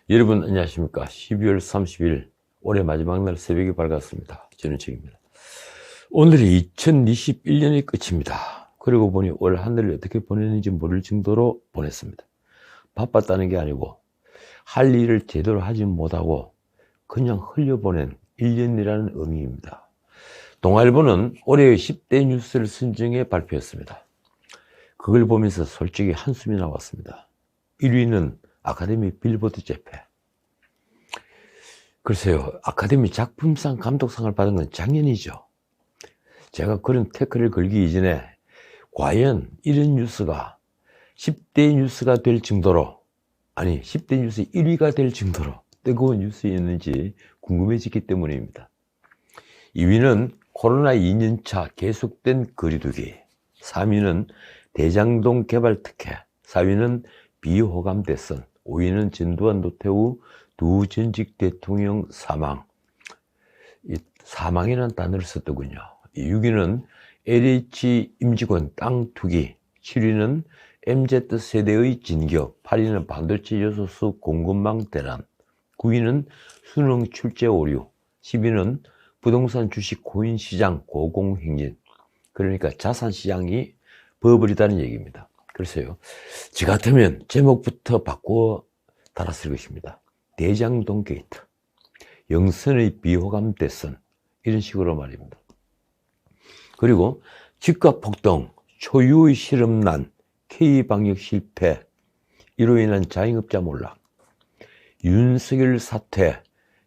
여러분 안녕하십니까. 12월 30일 올해 마지막 날 새벽이 밝았습니다. 저는 책입니다. 오늘이 2021년의 끝입니다. 그러고 보니 올 한 해를 어떻게 보냈는지 모를 정도로 보냈습니다. 바빴다는 게 아니고 할 일을 제대로 하지 못하고 그냥 흘려보낸 1년이라는 의미입니다. 동아일보는 올해의 10대 뉴스를 선정해 발표했습니다. 그걸 보면서 솔직히 한숨이 나왔습니다. 1위는 아카데미 빌보드 재패. 글쎄요, 아카데미 작품상 감독상을 받은 건 작년이죠. 제가 그런 태클을 걸기 이전에 과연 이런 뉴스가 10대 뉴스가 될 정도로, 아니 10대 뉴스 1위가 될 정도로 뜨거운 뉴스였는지 궁금해지기 때문입니다. 2위는 코로나 2년차 계속된 거리두기, 3위는 대장동 개발 특혜, 4위는 비호감 대선, 5위는 전두환 노태우 두 전직 대통령 사망. 이 사망이라는 단어를 썼더군요. 6위는 LH 임직원 땅 투기, 7위는 MZ세대의 진격, 8위는 반도체 요소수 공급망 대란, 9위는 수능 출제 오류, 10위는 부동산 주식 코인 시장 고공행진. 그러니까 자산 시장이 버블이다는 얘기입니다. 글쎄요, 저 같으면 제목부터 바꾸어 달았을 것입니다. 대장동 게이트, 영선의 비호감 대선, 이런 식으로 말입니다. 그리고 집값 폭등, 초유의 실업난, K방역 실패, 이로 인한 자영업자 몰락, 윤석열 사퇴,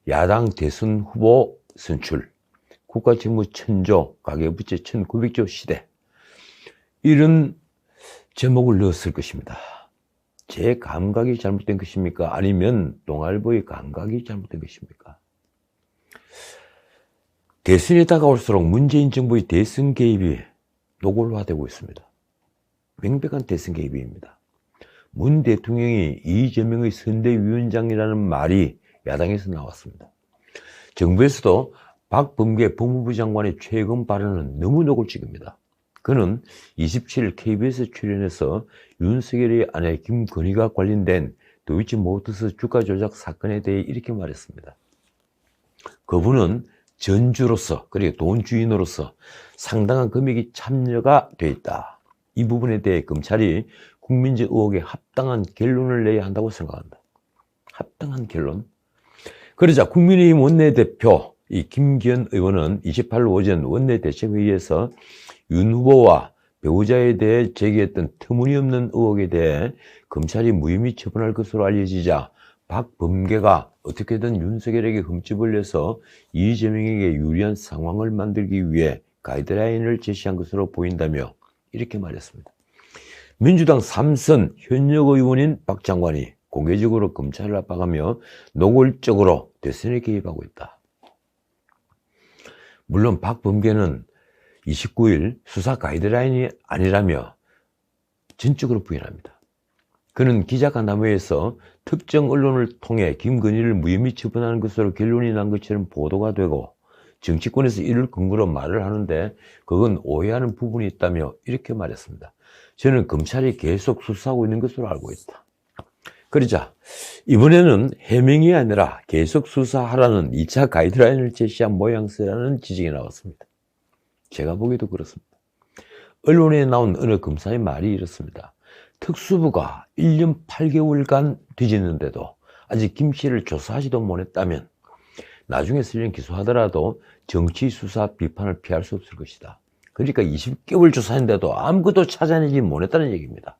야당 대선 후보 선출, 국가채무 1000조, 가계부채 1900조 시대, 이런 제목을 넣었을 것입니다. 제 감각이 잘못된 것입니까? 아니면 동아일보의 감각이 잘못된 것입니까? 대선이 다가올수록 문재인 정부의 대선 개입이 노골화되고 있습니다. 명백한 대선 개입입니다. 문 대통령이 이재명의 선대위원장이라는 말이 야당에서 나왔습니다. 정부에서도 박범계 법무부 장관의 최근 발언은 너무 노골적입니다. 그는 27일 KBS 출연해서 윤석열의 아내 김건희가 관련된 도이치모터스 주가 조작 사건에 대해 이렇게 말했습니다. 그분은 전주로서, 그리고 돈 주인으로서 상당한 금액이 참여가 돼 있다. 이 부분에 대해 검찰이 국민적 의혹에 합당한 결론을 내야 한다고 생각한다. 합당한 결론? 그러자 국민의힘 원내대표 이 김기현 의원은 28일 오전 원내대책회의에서 윤 후보와 배우자에 대해 제기했던 터무니없는 의혹에 대해 검찰이 무혐의 처분할 것으로 알려지자 박범계가 어떻게든 윤석열에게 흠집을 내서 이재명에게 유리한 상황을 만들기 위해 가이드라인을 제시한 것으로 보인다며 이렇게 말했습니다. 민주당 3선 현역 의원인 박 장관이 공개적으로 검찰을 압박하며 노골적으로 대선에 개입하고 있다. 물론 박범계는 29일 수사 가이드라인이 아니라며 전적으로 부인합니다. 그는 기자간담회에서 특정 언론을 통해 김건희를 무혐의 처분하는 것으로 결론이 난 것처럼 보도가 되고 정치권에서 이를 근거로 말을 하는데 그건 오해하는 부분이 있다며 이렇게 말했습니다. 저는 검찰이 계속 수사하고 있는 것으로 알고 있다. 그러자 이번에는 해명이 아니라 계속 수사하라는 2차 가이드라인을 제시한 모양새라는 지적이 나왔습니다. 제가 보기에도 그렇습니다. 언론에 나온 어느 검사의 말이 이렇습니다. 특수부가 1년 8개월간 뒤졌는데도 아직 김 씨를 조사하지도 못했다면 나중에 설령 기소하더라도 정치 수사 비판을 피할 수 없을 것이다. 그러니까 20개월 조사했는데도 아무것도 찾아내지 못했다는 얘기입니다.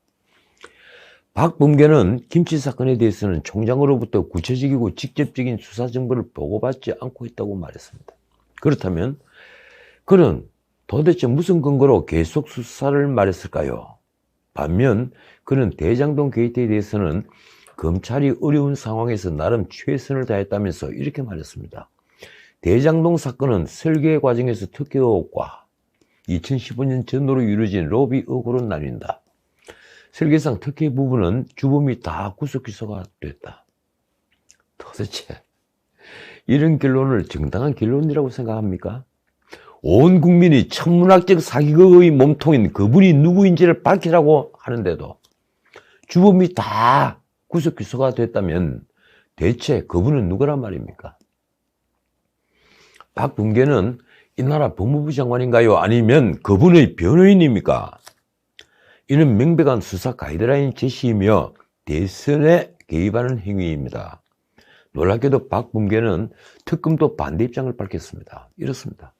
박범계는 김씨 사건에 대해서는 총장으로부터 구체적이고 직접적인 수사 정보를 보고받지 않고 있다고 말했습니다. 그렇다면 그는 도대체 무슨 근거로 계속 수사를 말했을까요? 반면 그는 대장동 게이트에 대해서는 검찰이 어려운 상황에서 나름 최선을 다했다면서 이렇게 말했습니다. 대장동 사건은 설계 과정에서 특혜 의혹과 2015년 전후로 이루어진 로비 의혹으로 나뉜다. 설계상 특혜 부분은 주범이 다 구속 기소가 됐다. 도대체 이런 결론을 정당한 결론이라고 생각합니까? 온 국민이 천문학적 사기극의 몸통인 그분이 누구인지를 밝히라고 하는데도 주범이 다 구속 기소가 됐다면 대체 그분은 누구란 말입니까? 박범계는 이 나라 법무부 장관인가요? 아니면 그분의 변호인입니까? 이는 명백한 수사 가이드라인 제시이며 대선에 개입하는 행위입니다. 놀랍게도 박범계는 특검도 반대 입장을 밝혔습니다. 이렇습니다.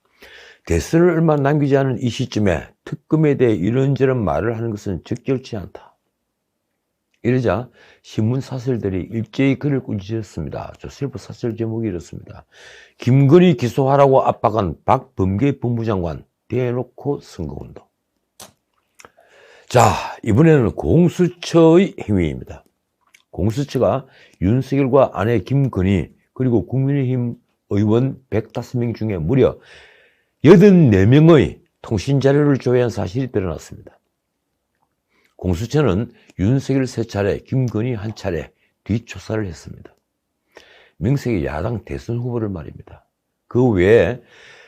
대선을 얼마 남기지 않은 이 시점에 특검에 대해 이런저런 말을 하는 것은 적절치 않다. 이러자 신문 사설들이 일제히 글을 꾸짖었습니다. 조선일보 사설 제목이 이렇습니다. 김건희 기소하라고 압박한 박범계 법무장관 대놓고 선거운동. 자, 이번에는 공수처의 행위입니다. 공수처가 윤석열과 아내 김건희 그리고 국민의힘 의원 105명 중에 무려 84명의 통신자료를 조회한 사실이 드러났습니다. 공수처는 윤석열 3차례, 김건희 1차례 뒷조사를 했습니다. 명색이 야당 대선 후보를 말입니다. 그 외에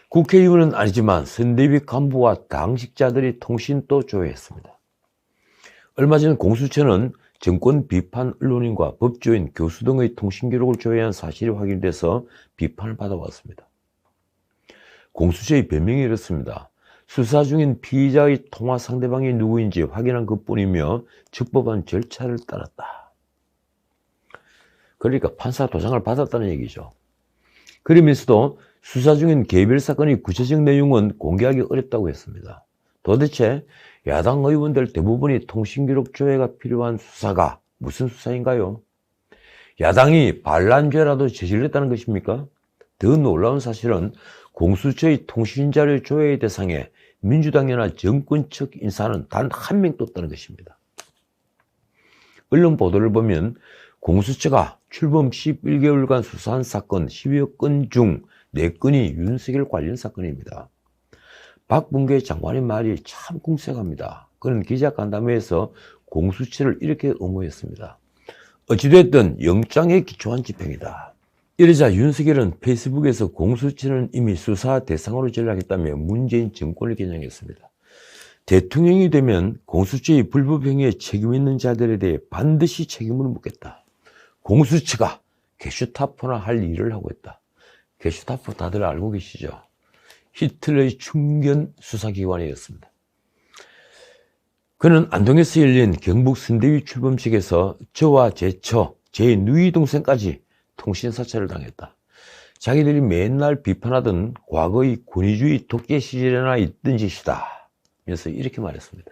국회의원은 아니지만 선대위 간부와 당직자들이 통신도 조회했습니다. 얼마 전 공수처는 정권 비판 언론인과 법조인, 교수 등의 통신 기록을 조회한 사실이 확인돼서 비판을 받아왔습니다. 공수처의 변명이 이렇습니다. 수사 중인 피의자의 통화 상대방이 누구인지 확인한 것뿐이며 적법한 절차를 따랐다. 그러니까 판사 도장을 받았다는 얘기죠. 그러면서도 수사 중인 개별 사건의 구체적 내용은 공개하기 어렵다고 했습니다. 도대체 야당 의원들 대부분이 통신기록 조회가 필요한 수사가 무슨 수사인가요? 야당이 반란죄라도 저질렀다는 것입니까? 더 놀라운 사실은 공수처의 통신자료 조회의 대상에 민주당이나 정권 측 인사는 단 한 명도 없다는 것입니다. 언론 보도를 보면 공수처가 출범 11개월간 수사한 사건 10여 건 중 4건이 윤석열 관련 사건입니다. 박범계 장관의 말이 참 궁색합니다. 그는 기자간담회에서 공수처를 이렇게 옹호했습니다. 어찌됐든 영장에 기초한 집행이다. 이러자 윤석열은 페이스북에서 공수처는 이미 수사 대상으로 전락했다며 문재인 정권을 겨냥했습니다. 대통령이 되면 공수처의 불법 행위에 책임 있는 자들에 대해 반드시 책임을 묻겠다. 공수처가 게슈타포나 할 일을 하고 있다. 게슈타포 다들 알고 계시죠? 히틀러의 충견 수사기관이었습니다. 그는 안동에서 열린 경북 선대위 출범식에서 저와 제 누이 동생까지 통신사찰을 당했다. 자기들이 맨날 비판하던 과거의 권위주의 독재 시절에나 있던 짓이다. 면서 이렇게 말했습니다.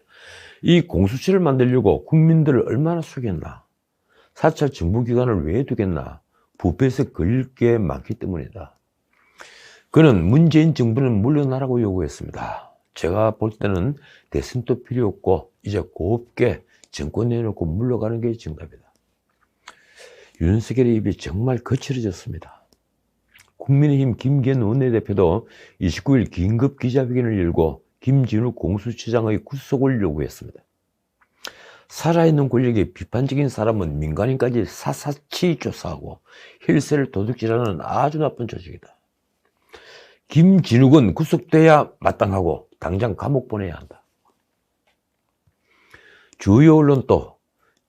이 공수처를 만들려고 국민들을 얼마나 속였나. 사찰 정부기관을 왜 두겠나. 부패에서 걸릴 게 많기 때문이다. 그는 문재인 정부는 물러나라고 요구했습니다. 제가 볼 때는 대선도 필요 없고 이제 곱게 정권 내놓고 물러가는 게 정답이다. 윤석열의 입이 정말 거칠어졌습니다. 국민의힘 김기현 원내대표도 29일 긴급 기자회견을 열고 김진욱 공수처장의 구속을 요구했습니다. 살아있는 권력의 비판적인 사람은 민간인까지 사사치 조사하고 혈세를 도둑질하는 아주 나쁜 조직이다. 김진욱은 구속돼야 마땅하고 당장 감옥 보내야 한다. 주요 언론도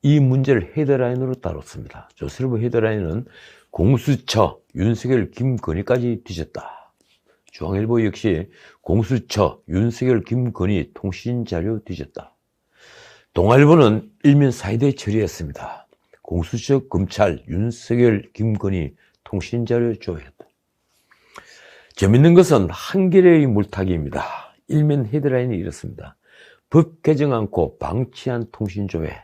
이 문제를 헤드라인으로 다뤘습니다. 조선일보 헤드라인은 공수처, 윤석열, 김건희까지 뒤졌다. 중앙일보 역시 공수처, 윤석열, 김건희 통신자료 뒤졌다. 동아일보는 일면 사이드에 처리했습니다. 공수처, 검찰, 윤석열, 김건희 통신자료 조회했다. 재밌는 것은 한겨레의 물타기입니다. 일면 헤드라인이 이렇습니다. 법 개정 않고 방치한 통신조회.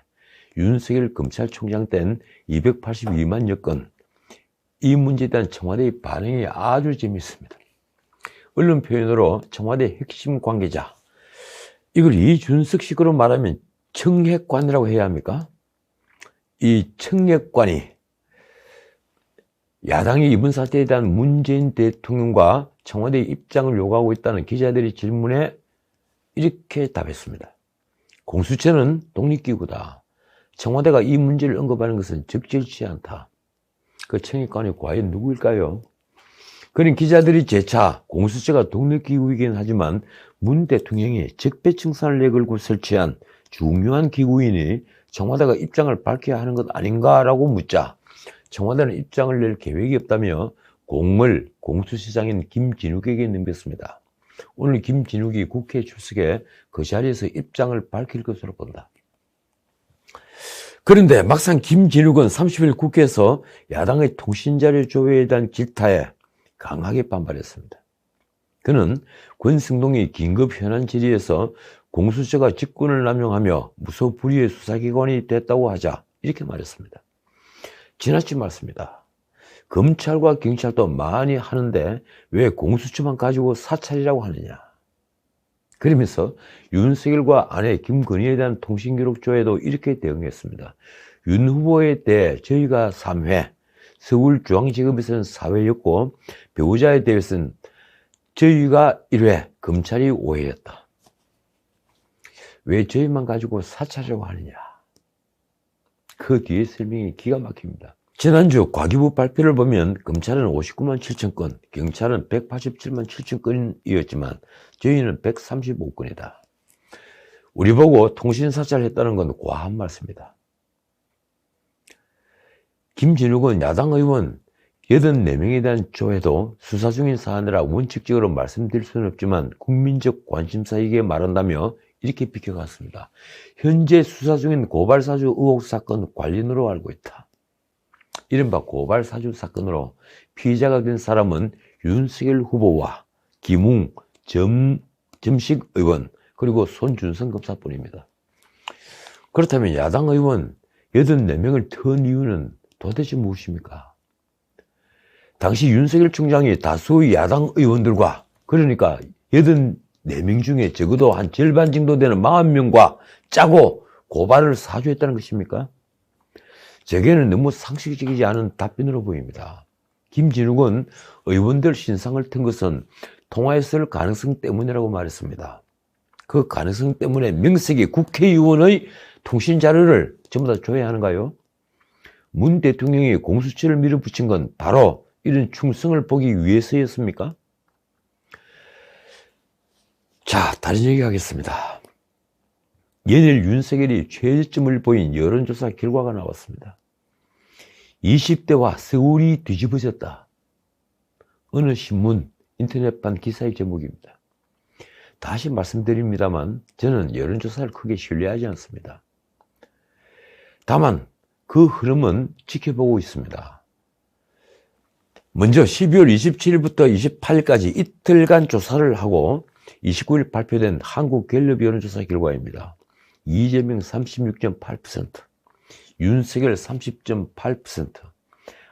윤석열 검찰총장 땐 282만여 건. 이 문제에 대한 청와대의 반응이 아주 재미있습니다. 언론 표현으로 청와대 핵심 관계자. 이걸 이준석식으로 말하면 청핵관이라고 해야 합니까? 이 청핵관이 야당이 이번 사태에 대한 문재인 대통령과 청와대의 입장을 요구하고 있다는 기자들의 질문에 이렇게 답했습니다. 공수처는 독립기구다. 청와대가 이 문제를 언급하는 것은 적절치 않다. 그 청핵관이 과연 누구일까요? 그런 기자들이 재차 공수처가 독립기구이긴 하지만 문 대통령이 적폐청산을 내걸고 설치한 중요한 기구이니 청와대가 입장을 밝혀야 하는 것 아닌가라고 묻자 청와대는 입장을 낼 계획이 없다며 공을 공수시장인 김진욱에게 넘겼습니다. 오늘 김진욱이 국회에 출석해 그 자리에서 입장을 밝힐 것으로 본다. 그런데 막상 김진욱은 30일 국회에서 야당의 통신자료 조회에 대한 질타에 강하게 반발했습니다. 그는 권성동이 긴급 현안 질의에서 공수처가 직권을 남용하며 무소불위의 수사기관이 됐다고 하자 이렇게 말했습니다. 지나친 말씀이다. 검찰과 경찰도 많이 하는데 왜 공수처만 가지고 사찰이라고 하느냐. 그러면서 윤석열과 아내 김건희에 대한 통신기록 조회도 이렇게 대응했습니다. 윤 후보에 대해 저희가 3회, 서울중앙지검에서는 4회였고 배우자에 대해서는 저희가 1회, 검찰이 5회였다. 왜 저희만 가지고 사찰이라고 하느냐. 그 뒤에 설명이 기가 막힙니다. 지난주 과기부 발표를 보면 검찰은 59만 7천 건, 경찰은 187만 7천 건이었지만 저희는 135건이다. 우리 보고 통신사찰했다는 건 과한 말씀이다. 김진욱은 야당 의원 84명에 대한 조회도 수사 중인 사안이라 원칙적으로 말씀드릴 수는 없지만 국민적 관심사이기에 말한다며 이렇게 비켜갔습니다. 현재 수사 중인 고발사주 의혹 사건 관련으로 알고 있다. 이른바 고발사주 사건으로 피의자가 된 사람은 윤석열 후보와 김웅, 점식 의원 그리고 손준성 검사뿐입니다. 그렇다면 야당 의원 84명을 턴 이유는 도대체 무엇입니까? 당시 윤석열 총장이 다수의 야당 의원들과 그러니까 84명 중에 적어도 한 절반 정도 되는 40명과 짜고 고발을 사주했다는 것입니까? 제게는 너무 상식적이지 않은 답변으로 보입니다. 김진욱은 의원들 신상을 튼 것은 통화했을 가능성 때문이라고 말했습니다. 그 가능성 때문에 명색이 국회의원의 통신자료를 전부 다 줘야 하는가요? 문 대통령이 공수처를 밀어붙인 건 바로 이런 충성을 보기 위해서였습니까? 자, 다른 얘기 하겠습니다. 연일 윤석열이 최저점을 보인 여론조사 결과가 나왔습니다. 20대와 서울이 뒤집어졌다. 어느 신문, 인터넷판 기사의 제목입니다. 다시 말씀드립니다만 저는 여론조사를 크게 신뢰하지 않습니다. 다만 그 흐름은 지켜보고 있습니다. 먼저 12월 27일부터 28일까지 이틀간 조사를 하고 29일 발표된 한국갤럽 여론조사 결과입니다. 이재명 36.8%, 윤석열 30.8%,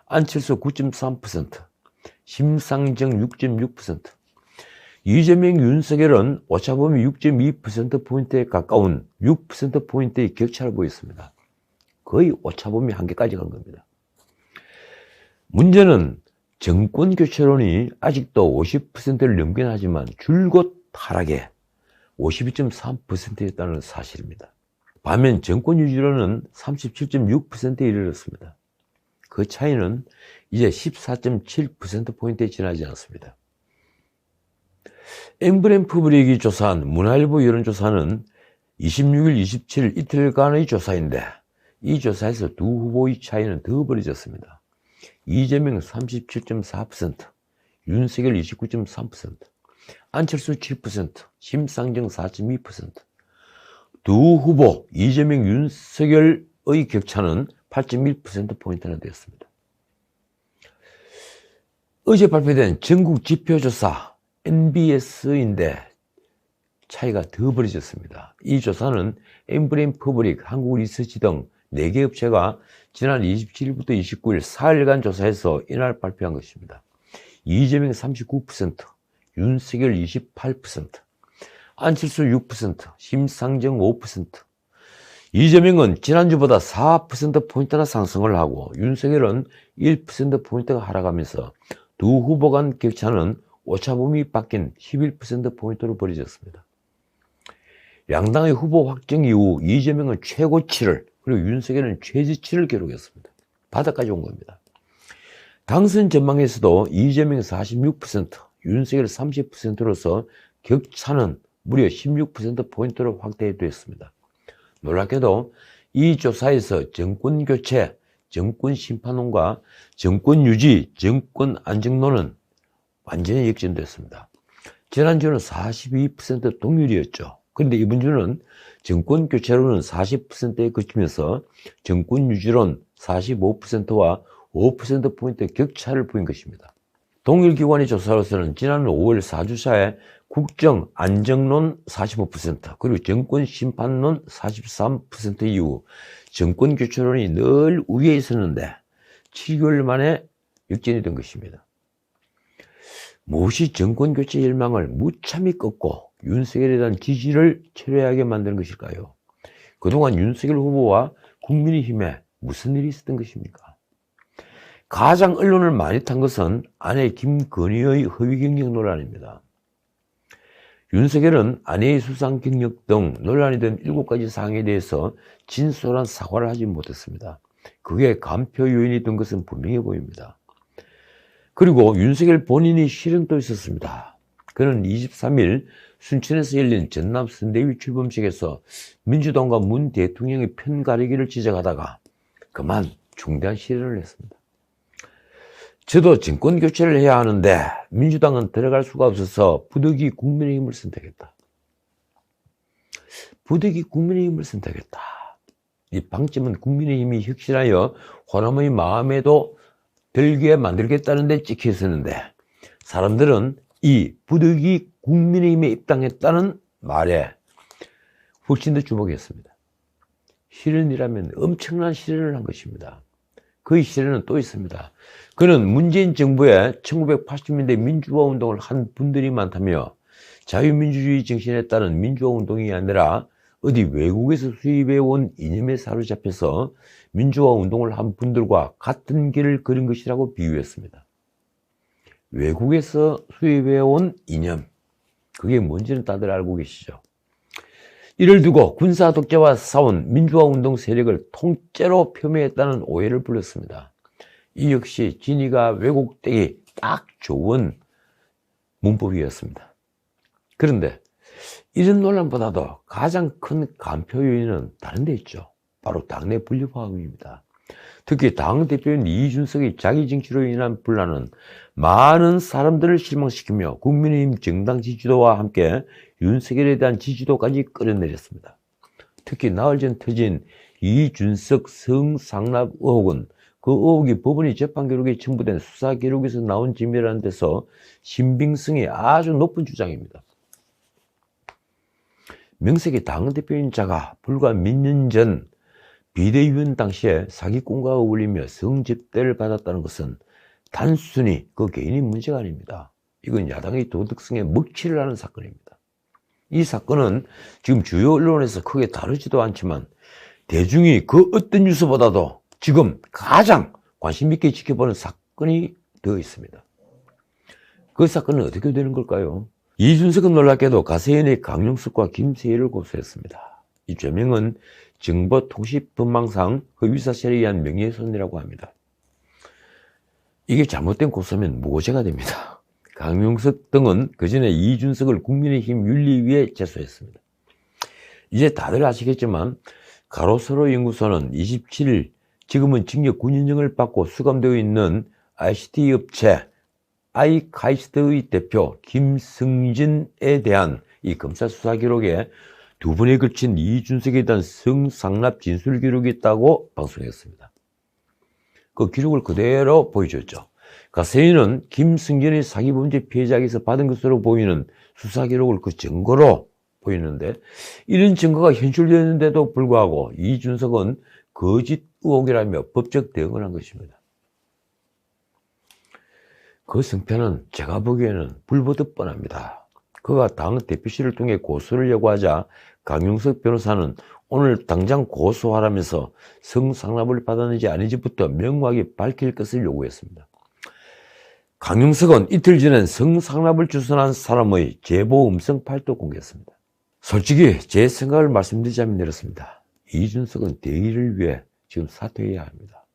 안철수 9.3%, 심상정 6.6%, 이재명, 윤석열은 오차범위 6.2%포인트에 가까운 6%포인트의 격차를 보였습니다. 거의 오차범위 한계까지 간 겁니다. 문제는 정권교체론이 아직도 50%를 넘긴 하지만 줄곧 하락해 52.3%였다는 사실입니다. 반면 정권유지론은 37.6%에 이르렀습니다. 그 차이는 이제 14.7%포인트에 지나지 않습니다. 엠브렘 퍼블릭이 조사한 문화일보 여론조사는 26일, 27일 이틀간의 조사인데 이 조사에서 두 후보의 차이는 더 벌어졌습니다. 이재명 37.4%, 윤석열 29.3%, 안철수 7%, 심상정 4.2%. 두 후보 이재명, 윤석열의 격차는 8.1%포인트나 되었습니다. 어제 발표된 전국 지표조사 NBS인데 차이가 더 벌어졌습니다. 이 조사는 엠브레인 퍼블릭, 한국리서치 등 4개 업체가 지난 27일부터 29일 4일간 조사해서 이날 발표한 것입니다. 이재명 39%, 윤석열 28%, 안철수 6%, 심상정 5%. 이재명은 지난주보다 4%포인트나 상승을 하고 윤석열은 1%포인트가 하락하면서 두 후보 간 격차는 오차범위 바뀐 11%포인트로 벌어졌습니다. 양당의 후보 확정 이후 이재명은 최고치를 그리고 윤석열은 최저치를 기록했습니다. 바닥까지 온 겁니다. 당선 전망에서도 이재명 46%, 윤석열 30%로서 격차는 무려 16%포인트로 확대됐습니다. 놀랍게도 이 조사에서 정권교체, 정권 심판론과 정권 유지, 정권 안정론은 완전히 역전됐습니다. 지난주는 42% 동률이었죠. 그런데 이번 주는 정권 교체론은 40%에 그치면서 정권 유지론 45%와 5%포인트 격차를 보인 것입니다. 동일기관의 조사로서는 지난 5월 4주차에 국정 안정론 45%, 그리고 정권 심판론 43% 이후 정권 교체론이 늘 위에 있었는데 7개월 만에 역전이 된 것입니다. 무엇이 정권 교체 열망을 무참히 꺾고 윤석열에 대한 지지를 철회하게 만드는 것일까요? 그동안 윤석열 후보와 국민의힘에 무슨 일이 있었던 것입니까? 가장 언론을 많이 탄 것은 아내 김건희의 허위 경력 논란입니다. 윤석열은 아내의 수상 경력 등 논란이 된 7가지 사항에 대해서 진솔한 사과를 하지 못했습니다. 그게 간표 요인이 된 것은 분명해 보입니다. 그리고 윤석열 본인이 실언도 있었습니다. 그는 23일 순천에서 열린 전남 선대위 출범식에서 민주당과 문 대통령의 편 가리기를 지적하다가 그만 중대한 실언을 했습니다. 저도 정권 교체를 해야 하는데 민주당은 들어갈 수가 없어서 부득이 국민의힘을 선택했다. 부득이 국민의힘을 선택했다. 이 방점은 국민의힘이 혁신하여 호남의 마음에도 들게 만들겠다는 데 찍혀 있었는데 사람들은 이 부득이 국민의힘에 입당했다는 말에 훨씬 더 주목했습니다. 실언이라면 엄청난 실언을 한 것입니다. 그 실언은 또 있습니다. 그는 문재인 정부의 1980년대 민주화 운동을 한 분들이 많다며 자유민주주의 정신에 따른 민주화 운동이 아니라 어디 외국에서 수입해온 이념에 사로잡혀서 민주화 운동을 한 분들과 같은 길을 걸은 것이라고 비유했습니다. 외국에서 수입해온 이념, 그게 뭔지는 다들 알고 계시죠? 이를 두고 군사 독재와 싸운 민주화 운동 세력을 통째로 폄훼했다는 오해를 불렀습니다. 이 역시 진위가 왜곡되기 딱 좋은 문법이었습니다. 그런데 이런 논란보다도 가장 큰 간표 요인은 다른 데 있죠. 바로 당내 분리화합입니다. 특히 당대표인 이준석의 자기 정치로 인한 분란은 많은 사람들을 실망시키며 국민의힘 정당 지지도와 함께 윤석열에 대한 지지도까지 끌어내렸습니다. 특히 나흘 전 터진 이준석 성상납 의혹은 그 의혹이 법원의 재판 기록에 첨부된 수사 기록에서 나온 짐이라는 데서 신빙성이 아주 높은 주장입니다. 명색이 당대표인 자가 불과 몇 년 전 비대위원 당시에 사기꾼과 어울리며 성접대를 받았다는 것은 단순히 그 개인의 문제가 아닙니다. 이건 야당의 도덕성에 먹칠을 하는 사건입니다. 이 사건은 지금 주요 언론에서 크게 다루지도 않지만 대중이 그 어떤 뉴스보다도 지금 가장 관심 있게 지켜보는 사건이 되어 있습니다. 그 사건은 어떻게 되는 걸까요? 이준석은 놀랍게도 가세현의 강용석과 김세희를 고소했습니다. 이 죄명은 정보통신법망상 허위사실에 의한 명예훼손이라고 합니다. 이게 잘못된 고소면 무고죄가 됩니다. 강용석 등은 그전에 이준석을 국민의힘 윤리위에 제소했습니다. 이제 다들 아시겠지만 가로세로 연구소는 27일 지금은 징역 9년형을 받고 수감되어 있는 ICT 업체 아이카이스트의 대표 김승진에 대한 이 검사 수사 기록에 2번에 걸친 이준석에 대한 성상납 진술 기록이 있다고 방송했습니다. 그 기록을 그대로 보여줬죠. 가세인은 김승진의 사기범죄 피해자에게서 받은 것으로 보이는 수사 기록을 그 증거로 보이는데 이런 증거가 현출되었는데도 불구하고 이준석은 거짓 의혹이라며 법적 대응을 한 것입니다. 그 성패는 제가 보기에는 불보듯 뻔합니다. 그가 당 대표실을 통해 고소를 요구하자 강용석 변호사는 오늘 당장 고소하라면서 성상납을 받았는지 아닌지부터 명확히 밝힐 것을 요구했습니다. 강용석은 이틀 전엔 성상납을 주선한 사람의 제보 음성 파일도 공개했습니다. 솔직히 제 생각을 말씀드리자면 이렇습니다. 이준석은 대의를 위해 지금 사퇴해야 합니다.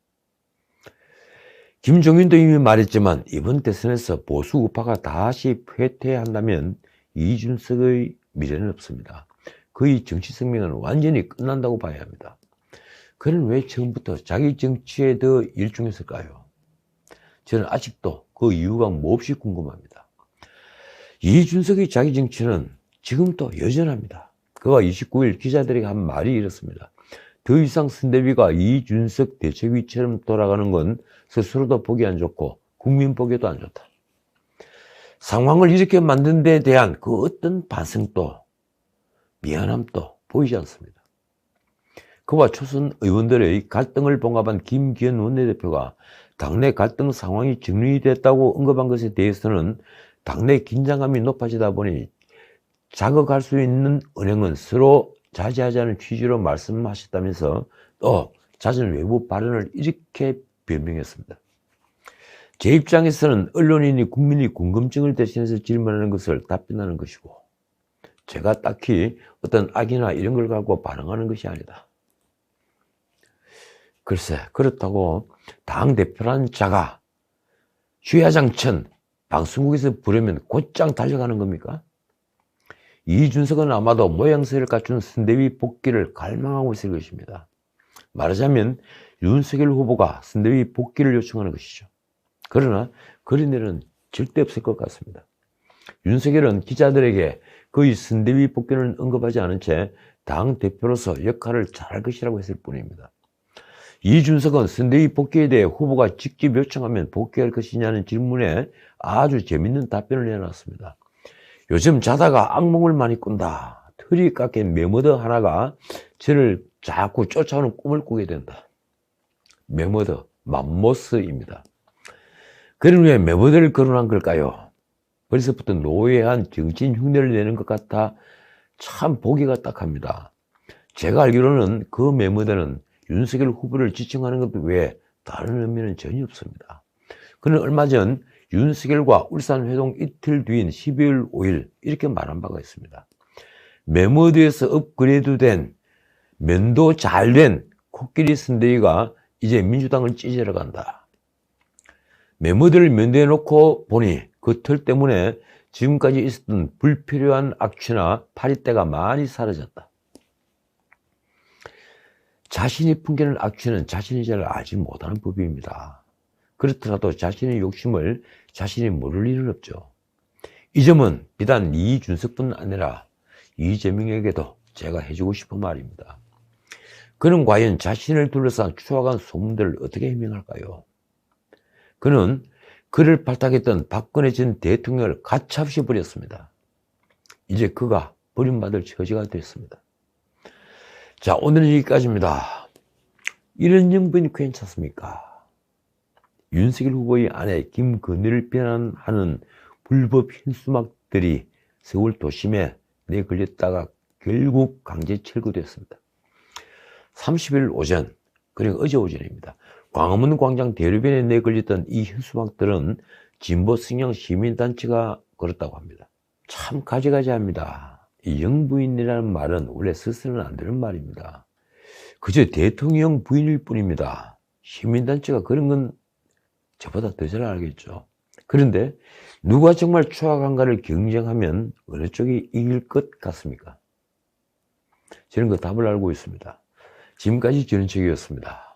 김종인도 이미 말했지만 이번 대선에서 보수 우파가 다시 패퇴한다면 이준석의 미래는 없습니다. 그의 정치 생명은 완전히 끝난다고 봐야 합니다. 그는 왜 처음부터 자기 정치에 더 일중했을까요? 저는 아직도 그 이유가 몹시 궁금합니다. 이준석의 자기 정치는 지금도 여전합니다. 그가 29일 기자들에게 한 말이 이렇습니다. 더 이상 선대위가 이준석 대책위처럼 돌아가는 건 스스로도 보기 안 좋고 국민 보기에도 안 좋다. 상황을 이렇게 만든 데 대한 그 어떤 반성도 미안함도 보이지 않습니다. 그와 초선 의원들의 갈등을 봉합한 김기현 원내대표가 당내 갈등 상황이 정리됐다고 언급한 것에 대해서는 당내 긴장감이 높아지다 보니 자극할 수 있는 은행은 서로 자제하자는 취지로 말씀하셨다면서 또 잦은 외부 발언을 이렇게 변명했습니다. 제 입장에서는 언론인이 국민의 궁금증을 대신해서 질문하는 것을 답변하는 것이고 제가 딱히 어떤 악이나 이런 걸 갖고 반응하는 것이 아니다. 글쎄, 그렇다고 당대표란 자가 주야장천 방송국에서 부르면 곧장 달려가는 겁니까? 이준석은 아마도 모양새를 갖춘 선대위 복귀를 갈망하고 있을 것입니다. 말하자면 윤석열 후보가 선대위 복귀를 요청하는 것이죠. 그러나 그런 일은 절대 없을 것 같습니다. 윤석열은 기자들에게 그의 선대위 복귀는 언급하지 않은 채 당대표로서 역할을 잘할 것이라고 했을 뿐입니다. 이준석은 선대위 복귀에 대해 후보가 직접 요청하면 복귀할 것이냐는 질문에 아주 재밌는 답변을 내놨습니다. 요즘 자다가 악몽을 많이 꾼다. 털이 깎인 매머더 하나가 저를 자꾸 쫓아오는 꿈을 꾸게 된다. 매머더, 맘모스입니다. 그는 왜 매머더를 거론한 걸까요? 벌써부터 노예한 정치인 흉내를 내는 것 같아 참 보기가 딱합니다. 제가 알기로는 그 매머더는 윤석열 후보를 지칭하는 것 외에 다른 의미는 전혀 없습니다. 그는 얼마 전 윤석열과 울산 회동 이틀 뒤인 12월 5일 이렇게 말한 바가 있습니다. 매머드에서 업그레이드된 면도 잘된 코끼리 선대위가 이제 민주당을 찢으러 간다. 매머드를 면도해 놓고 보니 그 털 때문에 지금까지 있었던 불필요한 악취나 파리때가 많이 사라졌다. 자신이 풍기는 악취는 자신이 잘 알지 못하는 법입니다. 그렇더라도 자신의 욕심을 자신이 모를 일은 없죠. 이 점은 비단 이준석뿐 아니라 이재명에게도 제가 해주고 싶은 말입니다. 그는 과연 자신을 둘러싼 추악한 소문들을 어떻게 해명할까요? 그는 그를 발탁했던 박근혜 전 대통령을 가차없이 버렸습니다. 이제 그가 버림받을 처지가 됐습니다. 자, 오늘은 여기까지입니다. 이런 정부는 괜찮습니까? 윤석열 후보의 아내 김건희를 비난하는 불법 현수막들이 서울 도심에 내걸렸다가 결국 강제 철거됐습니다. 30일 오전, 그리고 어제 오전입니다. 광화문 광장 대로변에 내걸렸던 이 현수막들은 진보 성향 시민단체가 걸었다고 합니다. 참 가지가지합니다. 이 영부인이라는 말은 원래 써서는 안 되는 말입니다. 그저 대통령 부인일 뿐입니다. 시민단체가 그런 건 저보다 더 잘 알겠죠. 그런데 누가 정말 추악한가를 경쟁하면 어느 쪽이 이길 것 같습니까? 저는 그 답을 알고 있습니다. 지금까지 전인책이었습니다.